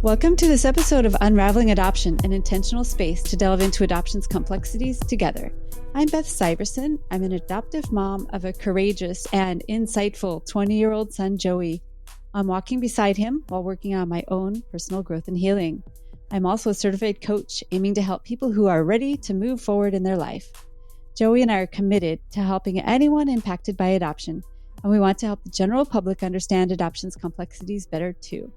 Welcome to this episode of Unraveling Adoption, an intentional space to delve into adoption's complexities together. I'm Beth Syverson. I'm an adoptive mom of a courageous and insightful 20-year-old son, Joey. I'm walking beside him while working on my own personal growth and healing. I'm also a certified coach aiming to help people who are ready to move forward in their life. Joey and I are committed to helping anyone impacted by adoption, and we want to help the general public understand adoption's complexities better too.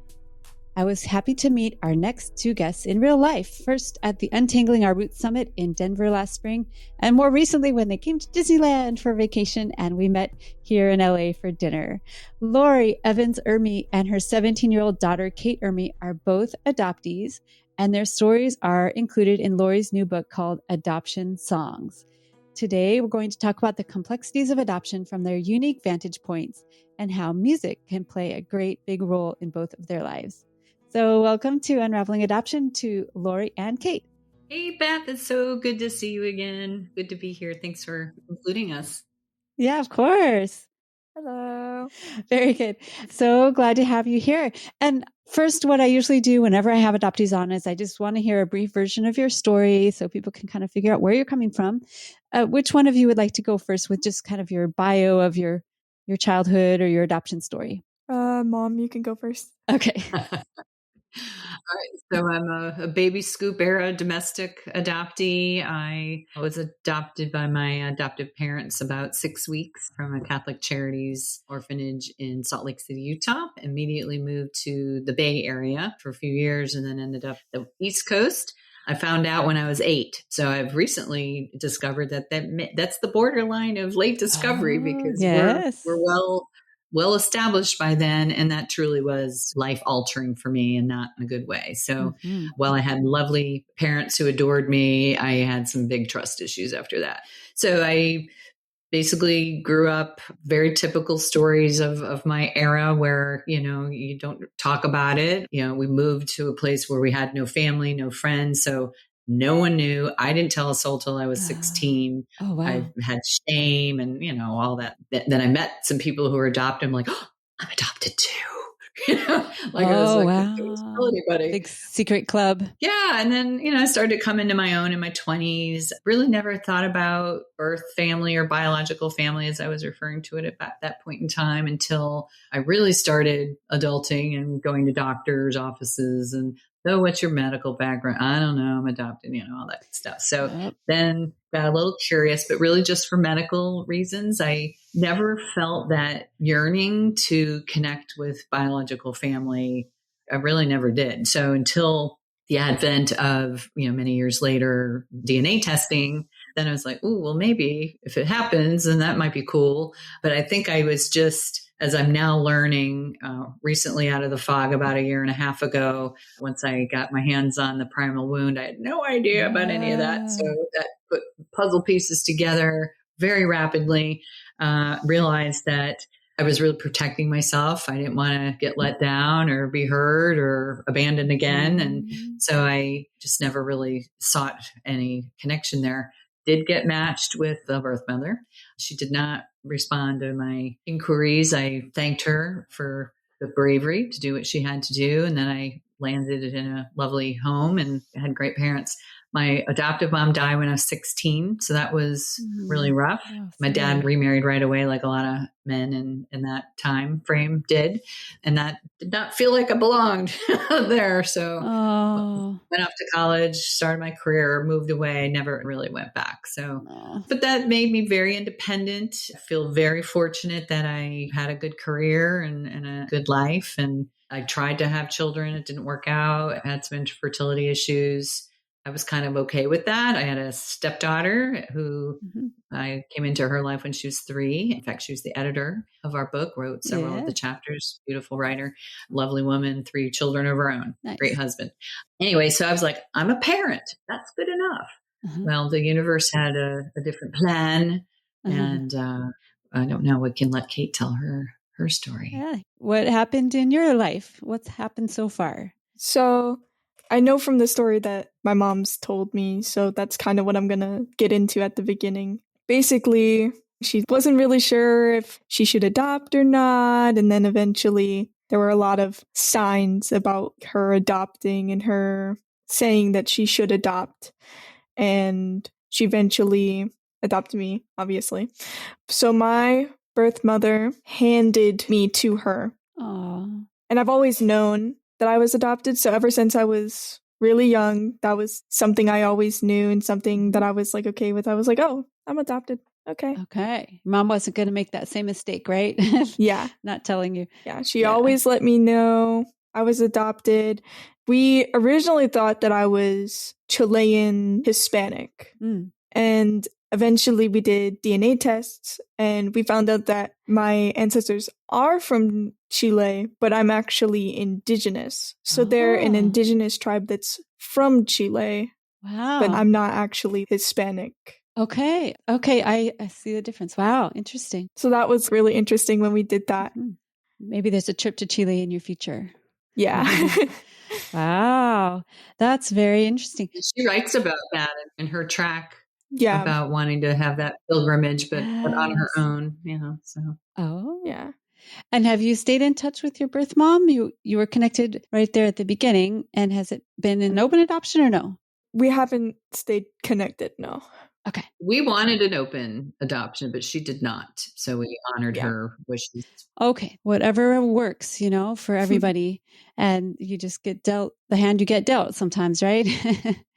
I was happy to meet our next two guests in real life, first at the Untangling Our Roots Summit in Denver last spring, and more recently when they came to Disneyland for vacation and we met here in LA for dinner. Lori Evans-Ermi and her 17-year-old daughter, Kate Ermi, are both adoptees, and their stories are included in Lori's new book called Adoption Songs. Today, we're going to talk about the complexities of adoption from their unique vantage points and how music can play a great big role in both of their lives. So welcome to Unraveling Adoption to Lori and Kate. Hey, Beth. It's so good to see you again. Good to be here. Thanks for including us. Yeah, of course. Hello. Very good. So glad to have you here. And first, what I usually do whenever I have adoptees on is I just want to hear a brief version of your story so people can kind of figure out where you're coming from. Which one of you would like to go first with just kind of your bio of your childhood or your adoption story? Mom, you can go first. Okay. All right. So I'm a baby scoop era domestic adoptee. I was adopted by my adoptive parents about 6 weeks from a Catholic Charities orphanage in Salt Lake City, Utah. Immediately moved to the Bay Area for a few years and then ended up the East Coast. I found out when I was 8. So I've recently discovered that's the borderline of late discovery because yes. we're well established by then. And that truly was life altering for me and not in a good way. So while I had lovely parents who adored me, I had some big trust issues after that. So I basically grew up very typical stories of my era where, you don't talk about it. We moved to a place where we had no family, no friends. So no one knew. I didn't tell a soul till I was 16. Oh, wow. I had shame and, all that. Then I met some people who were adopted. I'm like, oh, I'm adopted too. I was like, wow. Tell anybody. Big secret club. Yeah. And then, I started to come into my own in my 20s. Really never thought about birth family or biological family as I was referring to it at that point in time until I really started adulting and going to doctors' offices and, oh, what's your medical background? I don't know. I'm adopted, all that stuff. So then got a little curious, but really just for medical reasons. I never felt that yearning to connect with biological family. I really never did. So until the advent of, many years later, DNA testing, then I was like, oh, well, maybe if it happens, then that might be cool. But I think I was just, as I'm now learning recently out of the fog about a year and a half ago, once I got my hands on the Primal wound, I had no idea about any of that. So that put puzzle pieces together very rapidly, realized that I was really protecting myself. I didn't want to get let down or be hurt or abandoned again. And so I just never really sought any connection there. Did get matched with the birth mother. She did not respond to my inquiries. I thanked her for the bravery to do what she had to do. And then I landed in a lovely home and had great parents. My adoptive mom died when I was 16. So that was really rough. Oh, my dad remarried right away, like a lot of men in that time frame did. And that did not feel like I belonged there. So went off to college, started my career, moved away, never really went back. So, but that made me very independent. I feel very fortunate that I had a good career and a good life. And I tried to have children. It didn't work out. I had some infertility issues. I was kind of okay with that. I had a stepdaughter who I came into her life when she was 3. In fact, she was the editor of our book, wrote several of the chapters, beautiful writer, lovely woman, 3 children of her own, great husband. Anyway, so I was like, I'm a parent. That's good enough. Well, the universe had a different plan. And I don't know. We can let Kate tell her story. Yeah. What happened in your life? What's happened so far? So I know from the story that my mom's told me, so that's kind of what I'm going to get into at the beginning. Basically, she wasn't really sure if she should adopt or not, and then eventually there were a lot of signs about her adopting and her saying that she should adopt. And she eventually adopted me, obviously. So my birth mother handed me to her. Aww. And I've always known that I was adopted. So ever since I was really young, that was something I always knew and something that I was like okay with. I was like, oh, I'm adopted. Okay. Okay. Mom wasn't going to make that same mistake, right? Yeah. Not telling you. Yeah. She always let me know I was adopted. We originally thought that I was Chilean Hispanic. Mm. And eventually we did DNA tests and we found out that my ancestors are from Chile, but I'm actually indigenous. So they're an indigenous tribe that's from Chile. Wow. But I'm not actually Hispanic. Okay. I see the difference. Wow. Interesting. So that was really interesting when we did that. Maybe there's a trip to Chile in your future. Yeah. Wow. That's very interesting. She writes about that in her track. Yeah. About wanting to have that pilgrimage, but on her own, so. Oh. Yeah. And have you stayed in touch with your birth mom? You were connected right there at the beginning. And has it been an open adoption or no? We haven't stayed connected, no. Okay. We wanted an open adoption, but she did not. So we honored her wishes. Okay. Whatever works, for everybody. And you just get dealt the hand you get dealt sometimes, right?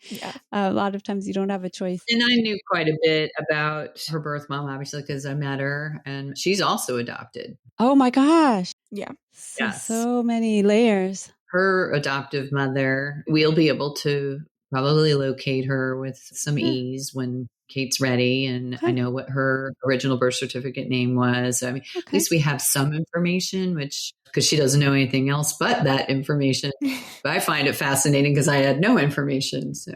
Yeah. A lot of times you don't have a choice. And I knew quite a bit about her birth mom, obviously, because I met her. And she's also adopted. Oh my gosh. Yeah. So many layers. Her adoptive mother, we'll be able to probably locate her with some ease when Kate's ready. And I know what her original birth certificate name was. I mean, at least we have some information, because she doesn't know anything else but that information. But I find it fascinating because I had no information. So.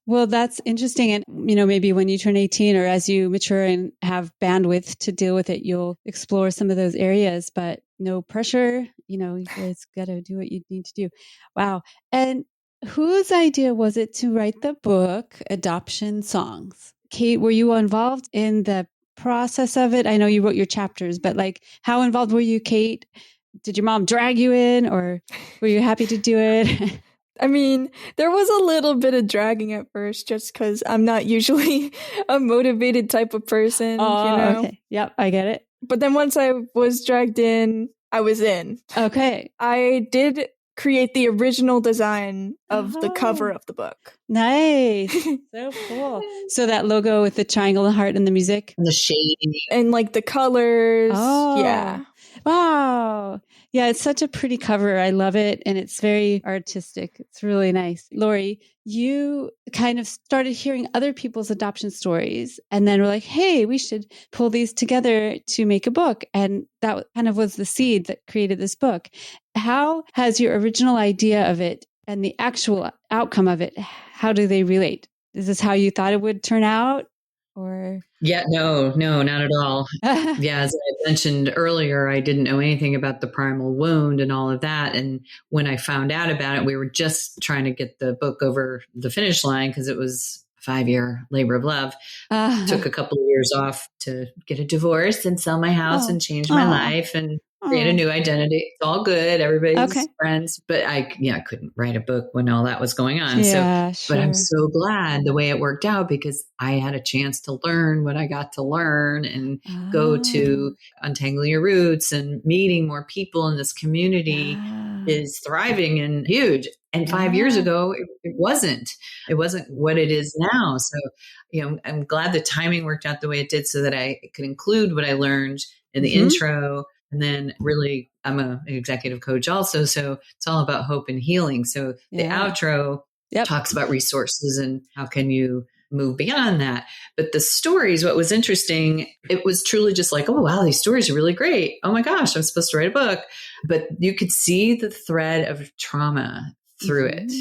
Well, that's interesting. And, maybe when you turn 18 or as you mature and have bandwidth to deal with it, you'll explore some of those areas, but no pressure. You guys got to do what you need to do. Wow. And whose idea was it to write the book, Adoption Songs? Kate, were you involved in the process of it? I know you wrote your chapters, but how involved were you, Kate? Did your mom drag you in or were you happy to do it? I mean, there was a little bit of dragging at first just because I'm not usually a motivated type of person, Okay. Yep, I get it. But then once I was dragged in, I was in. Okay. I did create the original design of the cover of the book. Nice. So cool. So that logo with the triangle, the heart, and the music. And the shading. And the colors. Oh. Yeah. Wow. Yeah, it's such a pretty cover. I love it. And it's very artistic. It's really nice. Lori, you kind of started hearing other people's adoption stories and then were like, hey, we should pull these together to make a book. And that kind of was the seed that created this book. How has your original idea of it and the actual outcome of it, how do they relate? Is this how you thought it would turn out? Or no, not at all. Yeah, as I mentioned earlier, I didn't know anything about the primal wound and all of that. And when I found out about it, we were just trying to get the book over the finish line because it was a 5-year labor of love. Took a couple of years off to get a divorce and sell my house and change my life and create a new identity. It's all good. Everybody's friends. But I couldn't write a book when all that was going on. But I'm so glad the way it worked out because I had a chance to learn what I got to learn and go to Untangling Your Roots and meeting more people in this community is thriving and huge. And 5 years ago, it wasn't what it is now. So, I'm glad the timing worked out the way it did so that I could include what I learned in the intro. And then really, I'm an executive coach also. So it's all about hope and healing. So the outro talks about resources and how can you move beyond that. But the stories, what was interesting, it was truly just like, oh, wow, these stories are really great. Oh my gosh, I'm supposed to write a book. But you could see the thread of trauma through it.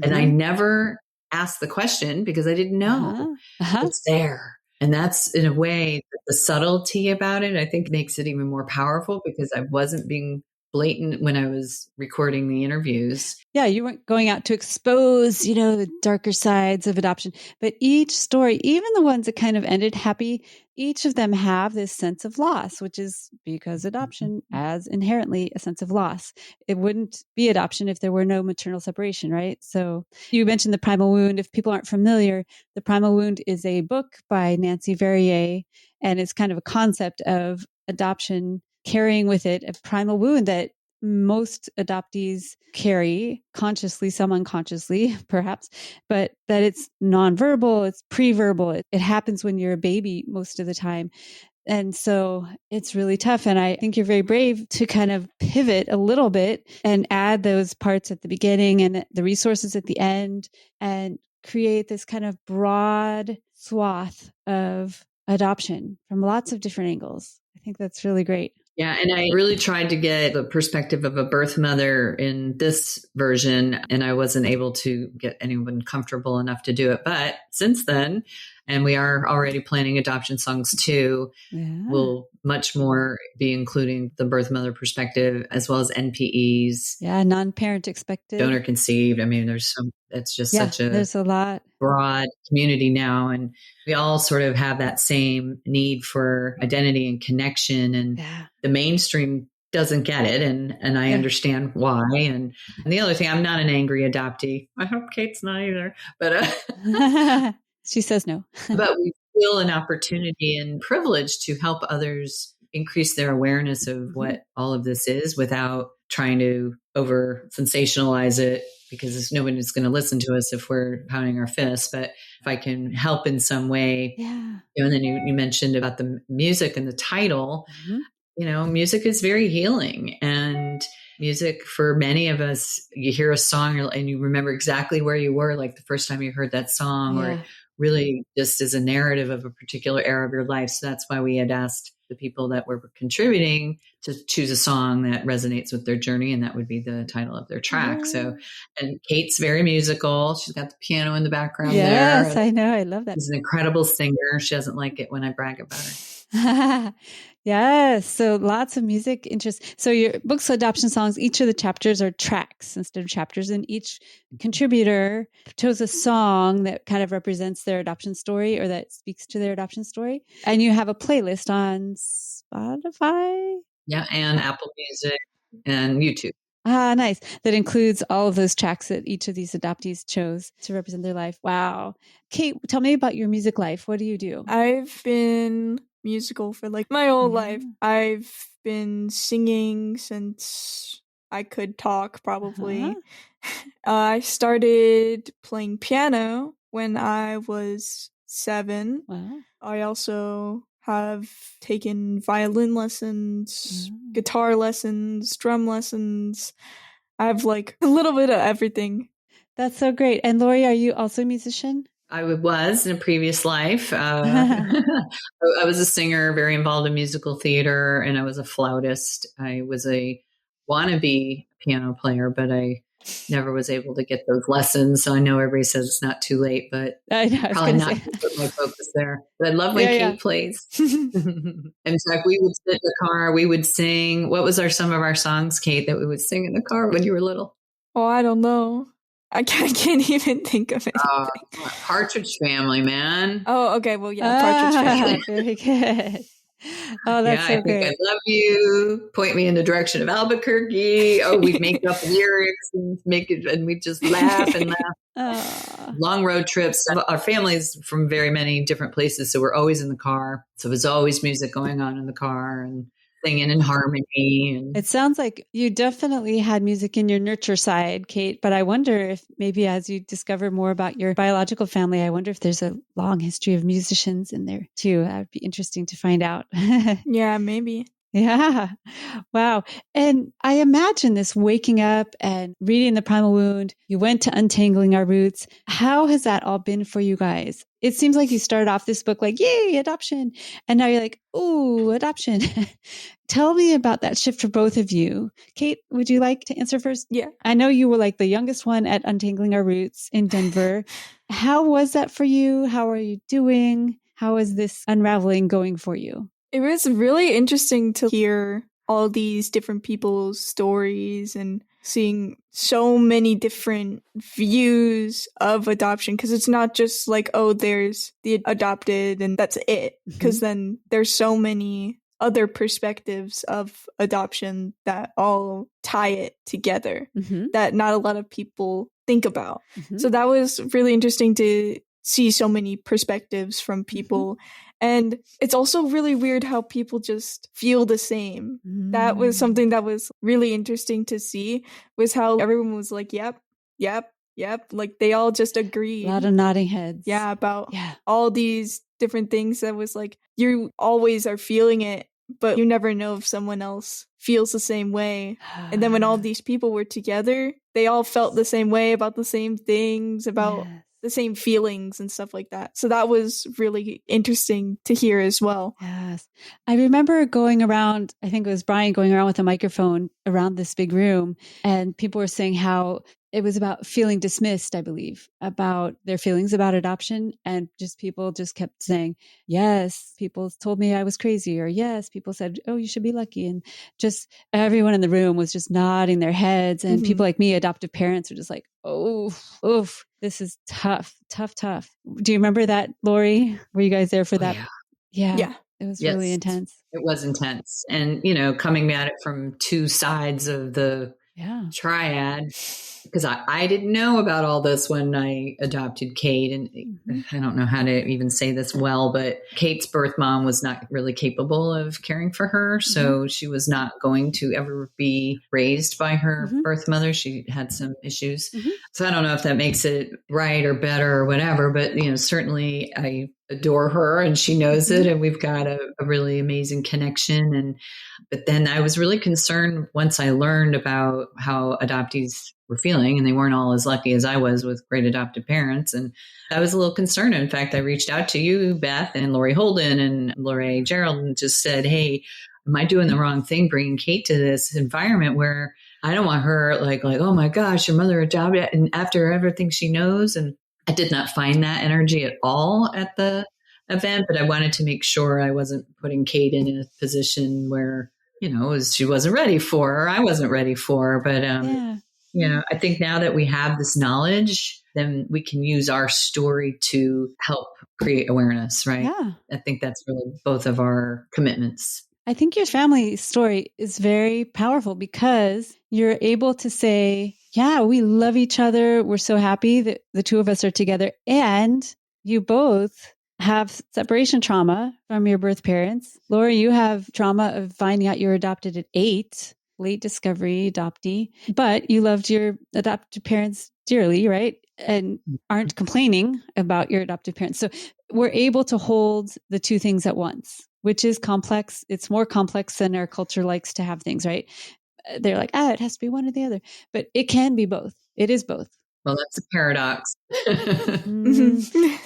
And I never asked the question because I didn't know. It's there. And that's in a way the subtlety about it, I think makes it even more powerful because I wasn't being blatant when I was recording the interviews. Yeah, you weren't going out to expose, the darker sides of adoption. But each story, even the ones that kind of ended happy, each of them have this sense of loss, which is because adoption has inherently a sense of loss. It wouldn't be adoption if there were no maternal separation, right? So you mentioned The Primal Wound. If people aren't familiar, The Primal Wound is a book by Nancy Verrier, and it's kind of a concept of adoption carrying with it a primal wound that most adoptees carry consciously, some unconsciously, perhaps, but that it's nonverbal, it's pre-verbal. It happens when you're a baby most of the time. And so it's really tough. And I think you're very brave to kind of pivot a little bit and add those parts at the beginning and the resources at the end and create this kind of broad swath of adoption from lots of different angles. I think that's really great. Yeah. And I really tried to get the perspective of a birth mother in this version, and I wasn't able to get anyone comfortable enough to do it. But since then, and we are already planning adoption songs too, we'll much more be including the birth mother perspective as well as NPEs. Yeah. Non-parent expected. Donor conceived. I mean, it's just such there's a lot. Broad community now. And we all sort of have that same need for identity and connection. And the mainstream doesn't get it. And I understand why. And the other thing, I'm not an angry adoptee. I hope Kate's not either. But she says no. But we feel an opportunity and privilege to help others increase their awareness of what all of this is without trying to over sensationalize it, because nobody's going to listen to us if we're pounding our fists. But if I can help in some way, and then you mentioned about the music and the title, music is very healing. And music, for many of us, you hear a song and you remember exactly where you were, like the first time you heard that song, or really just as a narrative of a particular era of your life. So that's why we had asked the people that were contributing to choose a song that resonates with their journey, and that would be the title of their track. So, and Kate's very musical. She's got the piano in the background there. Yes, I know. I love that. She's an incredible singer. She doesn't like it when I brag about her. Yes. So lots of music interest. So your books, adoption songs, each of the chapters are tracks instead of chapters, and each contributor chose a song that kind of represents their adoption story or that speaks to their adoption story. And you have a playlist on Spotify. Yeah. And Apple Music and YouTube. Ah, nice. That includes all of those tracks that each of these adoptees chose to represent their life. Wow. Kate, tell me about your music life. What do you do? I've been musical for like my whole life. I've been singing since I could talk, probably. I started playing piano when I was 7. Wow. I also have taken violin lessons, guitar lessons, drum lessons. I have like a little bit of everything. That's so great. And Lori, are you also a musician? I was in a previous life. I was a singer, very involved in musical theater, and I was a flautist. I was a wannabe piano player, but I never was able to get those lessons. So I know everybody says it's not too late, but I know, probably not to put my focus there. But I love when Kate plays. In fact, we would sit in the car, we would sing. What was some of our songs, Kate, that we would sing in the car when you were little? Oh, I don't know. I can't even think of it. Partridge Family, man. Oh, okay. Well, yeah, Partridge Family. Very good. Oh, that's so I great. think I love you. Point me in the direction of Albuquerque. Oh, we'd make up lyrics and we'd just laugh and laugh. Long road trips. Our family's from very many different places, so we're always in the car. So there's always music going on in the car and singing in harmony. And it sounds like you definitely had music in your nurture side, Kate, but I wonder if maybe as you discover more about your biological family, I wonder if there's a long history of musicians in there too. That would be interesting to find out. Yeah, maybe. Yeah. Wow. And I imagine this waking up and reading The Primal Wound, you went to Untangling Our Roots. How has that all been for you guys? It seems like you started off this book like, yay, adoption. And now you're like, ooh, adoption. Tell me about that shift for both of you. Kate, would you like to answer first? Yeah. I know you were like the youngest one at Untangling Our Roots in Denver. How was that for you? How are you doing? How is this unraveling going for you? It was really interesting to hear all these different people's stories and seeing so many different views of adoption, because it's not just like, oh, there's the adopted and that's it, because then there's so many other perspectives of adoption that all tie it together that not a lot of people think about. So that was really interesting to see so many perspectives from people. And it's also really weird how people just feel the same. That was something that was really interesting to see, was how everyone was like, yep. Like they all just agreed. A lot of nodding heads. Yeah, about all these different things that was like, you always are feeling it, but you never know if someone else feels the same way. And then when all these people were together, they all felt the same way about the same things, about the same feelings and stuff like that. So that was really interesting to hear as well. Yes. I remember going around, I think it was Brian going around with a microphone around this big room, and people were saying how it was about feeling dismissed, I believe, about their feelings about adoption. And just people just kept saying, yes, people told me I was crazy, or yes, people said, oh, you should be lucky. And just everyone in the room was just nodding their heads. And people like me, adoptive parents, were just like, oh, oof, this is tough. Do you remember that, Lori? Were you guys there for that? Yeah. It was really intense. It was intense. And, you know, coming at it from two sides of the triad, because I didn't know about all this when I adopted Kate. And I don't know how to even say this well, but Kate's birth mom was not really capable of caring for her. So she was not going to ever be raised by her birth mother. She had some issues. So I don't know if that makes it right or better or whatever, but, you know, certainly I adore her and she knows it, and we've got a really amazing connection. But then I was really concerned once I learned about how adoptees were feeling, and they weren't all as lucky as I was with great adoptive parents. And I was a little concerned. In fact, I reached out to you, Beth, and Lori Holden and Lori Gerald, and just said, hey, am I doing the wrong thing bringing Kate to this environment where I don't want her like, oh my gosh, your mother adopted, and after everything she knows. And I did not find that energy at all at the event, but I wanted to make sure I wasn't putting Kate in a position where, you know, she wasn't ready for, or I wasn't ready for. But, you know, I think now that we have this knowledge, then we can use our story to help create awareness, right? Yeah. I think that's really both of our commitments. I think your family story is very powerful because you're able to say, yeah, we love each other. We're so happy that the two of us are together. And you both have separation trauma from your birth parents. Lori, you have trauma of finding out you're adopted at 8, late discovery adoptee, but you loved your adopted parents dearly, right? And aren't complaining about your adoptive parents. So we're able to hold the two things at once, which is complex. It's more complex than our culture likes to have things, right? They're like, it has to be one or the other, but it can be both. It is both. Well, that's a paradox.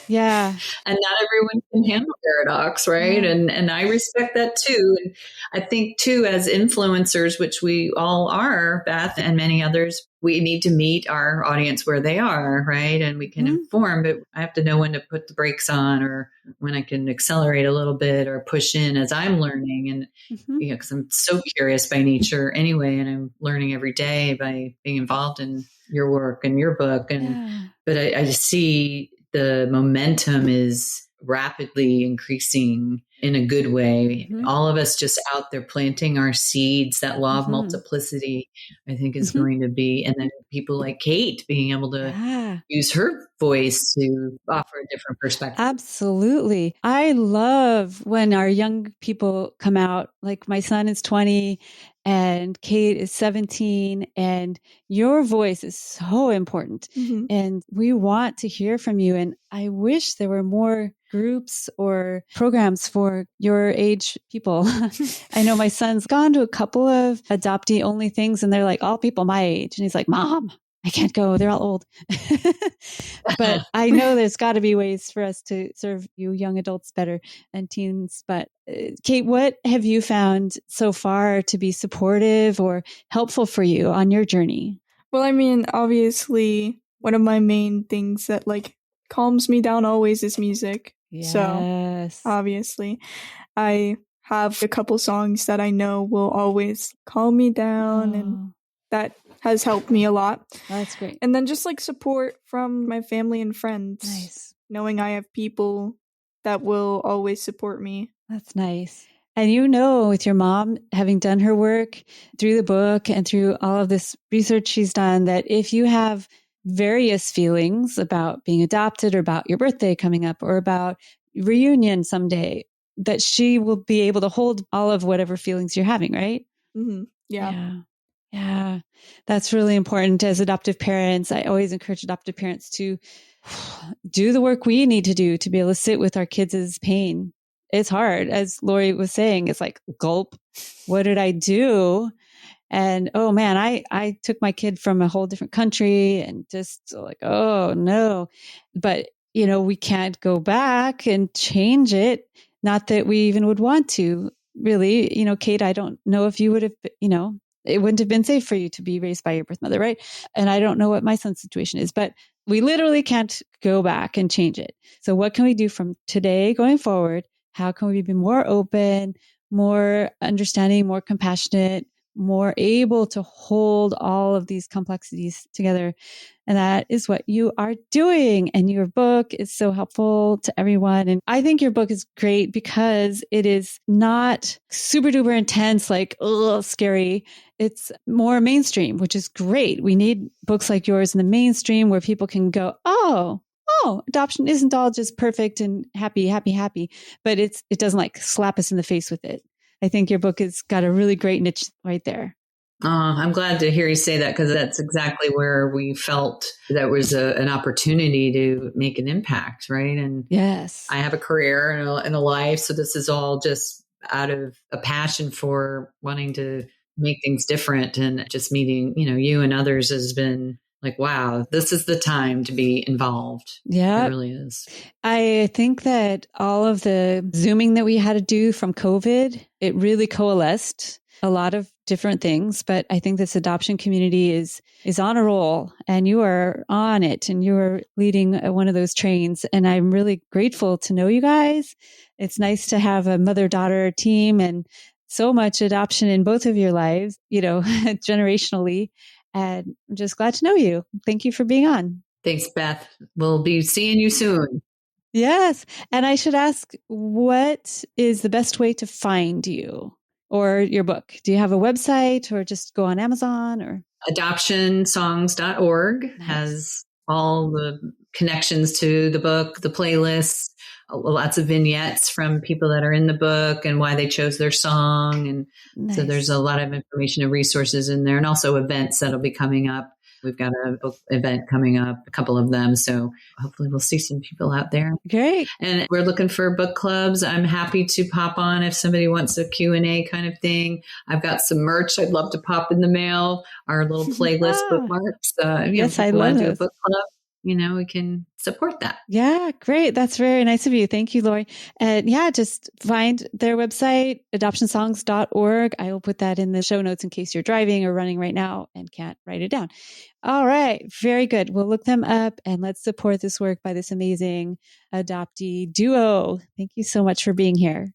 Yeah. And not everyone can handle paradox, right? Yeah. And I respect that too. And I think too, as influencers, which we all are, Beth and many others, we need to meet our audience where they are, right? And we can inform, but I have to know when to put the brakes on, or when I can accelerate a little bit or push in as I'm learning. And you know, because I'm so curious by nature anyway, and I'm learning every day by being involved in your work and your book. And but I just see the momentum is rapidly increasing in a good way. All of us just out there planting our seeds. That law of multiplicity, I think, is going to be, and then people like Kate being able to use her voice to offer a different perspective. Absolutely. I love when our young people come out, like my son is 20 and Kate is 17, and your voice is so important. And we want to hear from you. And I wish there were more groups or programs for your age people. I know my son's gone to a couple of adoptee only things, and they're like all people my age. And he's like, Mom, I can't go. They're all old. But I know there's got to be ways for us to serve you young adults better and teens. But Kate, what have you found so far to be supportive or helpful for you on your journey? Well, I mean, obviously, one of my main things that like calms me down always is music. Yes. So obviously, I have a couple songs that I know will always calm me down, and that has helped me a lot. That's great. And then just like support from my family and friends. Nice. Knowing I have people that will always support me. That's nice. And you know, with your mom having done her work through the book and through all of this research she's done, that if you have various feelings about being adopted or about your birthday coming up or about reunion someday, that she will be able to hold all of whatever feelings you're having, right? Mm-hmm. Yeah. Yeah. That's really important as adoptive parents. I always encourage adoptive parents to do the work we need to do to be able to sit with our kids' pain. It's hard. As Lori was saying, it's like, gulp. What did I do? And oh man, I took my kid from a whole different country and just like, oh no. But you know, we can't go back and change it. Not that we even would want to, really. You know, Kate, I don't know if you would have, you know, it wouldn't have been safe for you to be raised by your birth mother, right? And I don't know what my son's situation is, but we literally can't go back and change it. So what can we do from today going forward? How can we be more open, more understanding, more compassionate, more able to hold all of these complexities together? And that is what you are doing. And your book is so helpful to everyone. And I think your book is great because it is not super duper intense, like, oh, scary. It's more mainstream, which is great. We need books like yours in the mainstream where people can go, oh, adoption isn't all just perfect and happy, but it doesn't like slap us in the face with it. I think your book has got a really great niche right there. I'm glad to hear you say that, because that's exactly where we felt that was an opportunity to make an impact, right? And yes, I have a career and a life, so this is all just out of a passion for wanting to make things different. And just meeting, you know, you and others has been like, wow, this is the time to be involved. Yeah, it really is. I think that all of the Zooming that we had to do from COVID, it really coalesced a lot of different things, but I think this adoption community is on a roll, and you are on it, and you are leading one of those trains. And I'm really grateful to know you guys. It's nice to have a mother-daughter team and so much adoption in both of your lives, you know, generationally. And I'm just glad to know you. Thank you for being on. Thanks, Beth. We'll be seeing you soon. Yes. And I should ask, what is the best way to find you or your book? Do you have a website, or just go on Amazon? Or adoptionsongs.org has all the connections to the book, the playlists, lots of vignettes from people that are in the book and why they chose their song. And so there's a lot of information and resources in there, and also events that'll be coming up. We've got a book event coming up, a couple of them. So hopefully we'll see some people out there. Great. And we're looking for book clubs. I'm happy to pop on if somebody wants a Q&A kind of thing. I've got some merch I'd love to pop in the mail, our little playlist bookmarks. Yes, I love do a book club. You know, we can support that. Yeah, great. That's very nice of you. Thank you, Lori. And yeah, just find their website, adoptionsongs.org. I will put that in the show notes in case you're driving or running right now and can't write it down. All right. Very good. We'll look them up, and let's support this work by this amazing adoptee duo. Thank you so much for being here.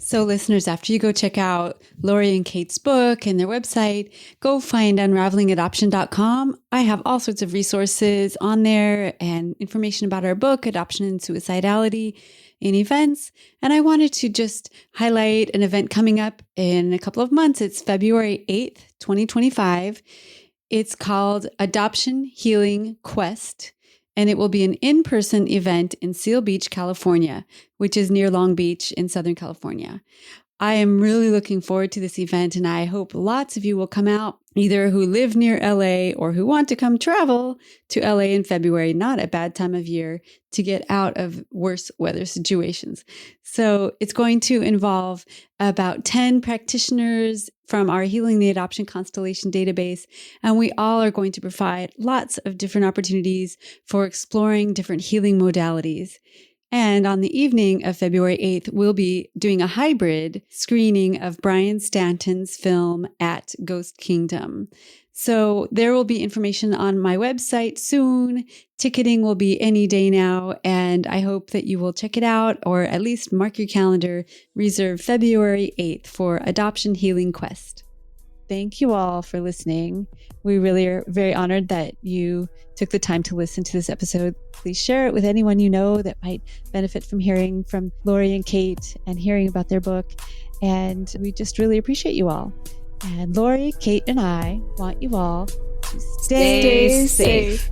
So listeners, after you go check out Lori and Kate's book and their website, go find unravelingadoption.com. I have all sorts of resources on there and information about our book, Adoption and Suicidality, and events. And I wanted to just highlight an event coming up in a couple of months. It's February 8th, 2025. It's called Adoption Healing Quest. And it will be an in-person event in Seal Beach, California, which is near Long Beach in Southern California. I am really looking forward to this event, and I hope lots of you will come out, either who live near LA or who want to come travel to LA in February. Not a bad time of year to get out of worse weather situations. So it's going to involve about 10 practitioners from our Healing the Adoption Constellation database, and we all are going to provide lots of different opportunities for exploring different healing modalities. And on the evening of February 8th, we'll be doing a hybrid screening of Brian Stanton's film At Ghost Kingdom. So there will be information on my website soon. Ticketing will be any day now, and I hope that you will check it out, or at least mark your calendar, reserve February 8th for Adoption Healing Quest. Thank you all for listening. We really are very honored that you took the time to listen to this episode. Please share it with anyone you know that might benefit from hearing from Lori and Kate and hearing about their book. And we just really appreciate you all. And Lori, Kate, and I want you all to stay safe.